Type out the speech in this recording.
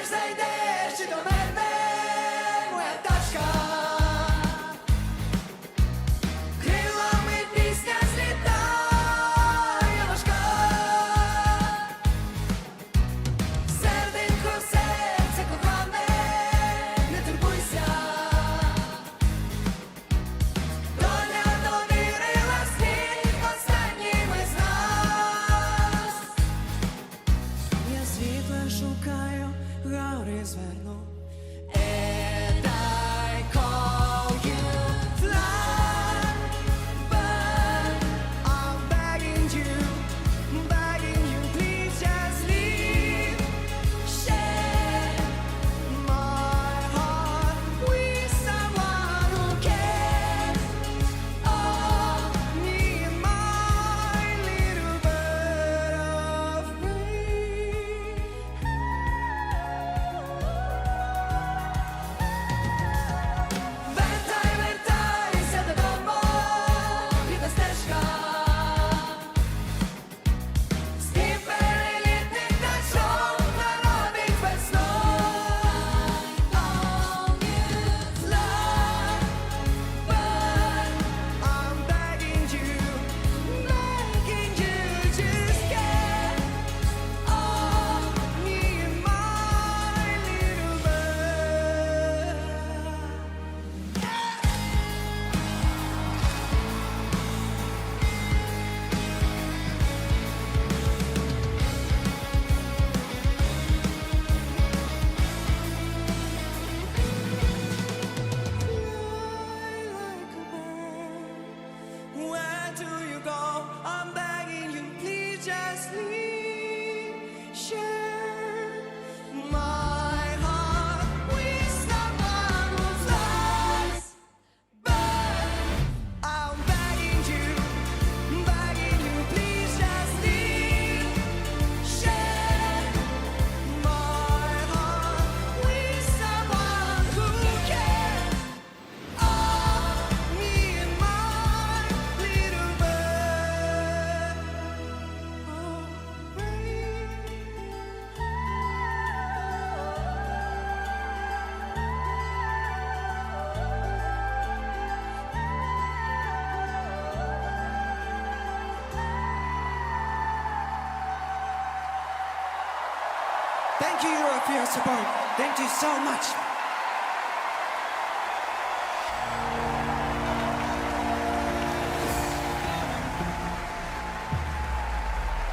Зайдеш чи до мене, моя пташка, крилами пісня злітає важка, серденько, серце кохане, не турбуйся, доля довірила світ останнім із нас. Я світла шукаю, гори зверну. And I call you fly, but I'm begging you, please just leave. Share my heart with someone who cares. Oh, me and my little bird of prey. Вертайся додому, рідна стежка, спів перелітних пташок народить весну. Fly, but I'm begging you, just get on me and my little bird. Where do you go? I'm begging you, please just leave. Share my heart with someone who flies. But I'm begging you, please just leave. Share my heart with someone who cares. Oh, me and my little bird. Oh, Thank you, Europe, for your support. Thank you so much.